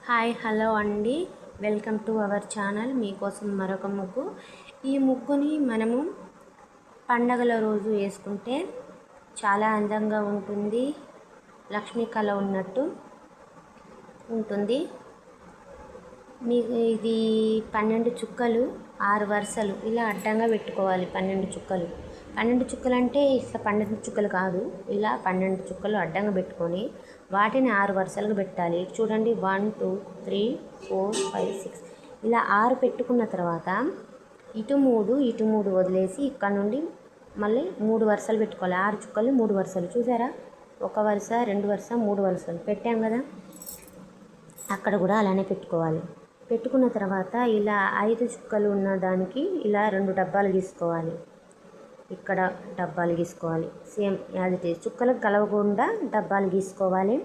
Hi hello అండి, welcome to our channel. మీకోసం మరొక ముగ్గు. ఈ ముగ్గుని మనము పండగల రోజు వేసుకుంటే చాలా అందంగా ఉంటుంది, లక్ష్మీ కళ ఉన్నట్టు ఉంటుంది. మీకు ఇది 12 చుక్కలు 6 వరుసలు ఇలా అడ్డంగా పెట్టుకోవాలి. 12 చుక్కలు 12 చుక్కలు అంటే ఇట్లా 12 చుక్కలు కాదు, ఇలా 12 చుక్కలు అడ్డంగా పెట్టుకొని వాటిని 6 వరుసలుగా పెట్టాలి. చూడండి, 1 2 3 4 5 6 ఇలా 6 పెట్టుకున్న తర్వాత ఇటు 3 వదిలేసి ఇక్కడ నుండి మళ్ళీ 3 వరుసలు పెట్టుకోవాలి. 6 చుక్కలు 3 వరుసలు చూసారా? 1 వరుస 2 వరుస 3 వరుసలు పెట్టాం కదా, అక్కడ కూడా అలానే పెట్టుకోవాలి. పెట్టుకున్న తర్వాత ఇలా 5 చుక్కలు ఉన్న దానికి ఇలా 2 డబ్బాలు గీసుకోవాలి. ఇక్కడ డబ్బాలు గీసుకోవాలి. సేమ్ యాజ్ ఇట్ ఈజ్, చుక్కలకు కలవకుండా డబ్బాలు గీసుకోవాలి.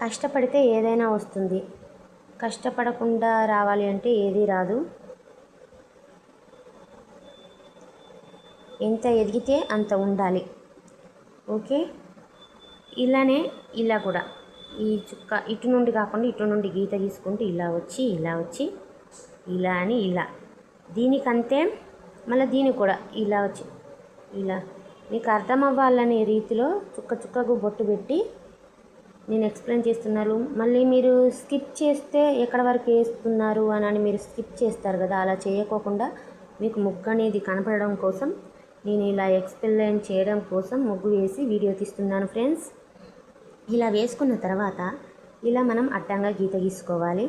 కష్టపడితే ఏదైనా వస్తుంది, కష్టపడకుండా రావాలి అంటే ఏదీ రాదు. ఎంత ఎదిగితే అంత ఉండాలి. ఓకే, ఇలానే ఇలా కూడా ఈ చుక్క ఇటు నుండి కాకుండా ఇటు నుండి గీత గీసుకుంటూ ఇలా వచ్చి ఇలా అని ఇలా దీనికంతే, మళ్ళీ దీనికి కూడా ఇలా వచ్చి ఇలా మీకు అర్థం అవ్వాలనే రీతిలో చుక్క చుక్కకు బొట్టు పెట్టి నేను ఎక్స్ప్లెయిన్ చేస్తున్నాను. మళ్ళీ మీరు స్కిప్ చేస్తే ఎక్కడ వరకు వేస్తున్నారు అని మీరు స్కిప్ చేస్తారు కదా, అలా చేయకోకుండా మీకు ముగ్గు అనేది కనపడడం కోసం నేను ఇలా ఎక్స్ప్లెయిన్ చేయడం కోసం ముగ్గు వేసి వీడియో తీస్తున్నాను ఫ్రెండ్స్. ఇలా వేసుకున్న తర్వాత ఇలా మనం అడ్డంగా గీత గీసుకోవాలి.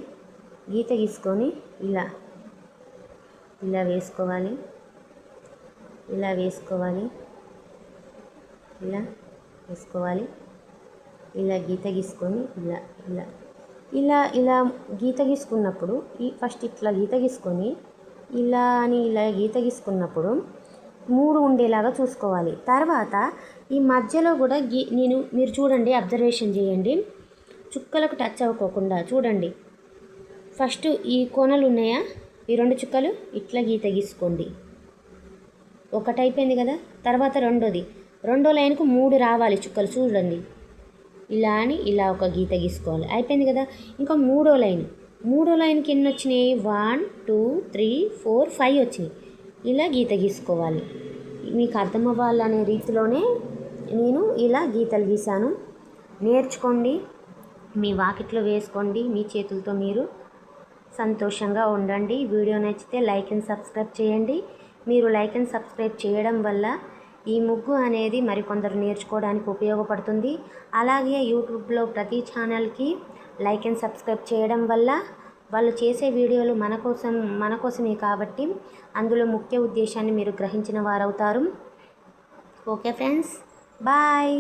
గీత గీసుకొని ఇలా వేసుకోవాలి. ఇలా వేసుకోవాలి. ఇలా గీత గీసుకొని ఇలా గీత గీసుకున్నప్పుడు ఫస్ట్ ఇట్లా గీత గీసుకొని ఇలా గీత గీసుకున్నప్పుడు 3 ఉండేలాగా చూసుకోవాలి. తర్వాత ఈ మధ్యలో కూడా మీరు చూడండి, అబ్జర్వేషన్ చేయండి, చుక్కలకు టచ్ అవ్వకోకుండా చూడండి. ఫస్ట్ ఈ కోనలు ఉన్నాయా, ఈ 2 చుక్కలు ఇట్లా గీత గీసుకోండి. ఒకటి అయిపోయింది కదా, తర్వాత రెండో లైన్కు 3 రావాలి చుక్కలు. చూడండి, ఇలా అని ఇలా ఒక గీత గీసుకోవాలి. అయిపోయింది కదా. ఇంకా మూడో లైన్కి ఎన్ని వచ్చినాయి? 1 2 3 4 5 వచ్చినాయి. ఇలా గీత గీసుకోవాలి. మీకు అర్థమవ్వాలనే రీతిలోనే నేను ఇలా గీతలు గీశాను. నేర్చుకోండి, మీ వాకిట్లో వేసుకోండి, మీ చేతులతో మీరు సంతోషంగా ఉండండి. వీడియో నచ్చితే లైక్ అండ్ సబ్స్క్రైబ్ చేయండి. మీరు లైక్ అండ్ సబ్స్క్రైబ్ చేయడం వల్ల ఈ ముగ్గు అనేది మరికొందరు నేర్చుకోవడానికి ఉపయోగపడుతుంది. అలాగే యూట్యూబ్లో ప్రతి ఛానల్కి లైక్ అండ్ సబ్స్క్రైబ్ చేయడం వల్ల వాళ్ళు చేసే వీడియోలు మన కోసమే కాబట్టి అందులో ముఖ్య ఉద్దేశాన్ని మీరు గ్రహించిన వారవుతారు. Okay friends, bye.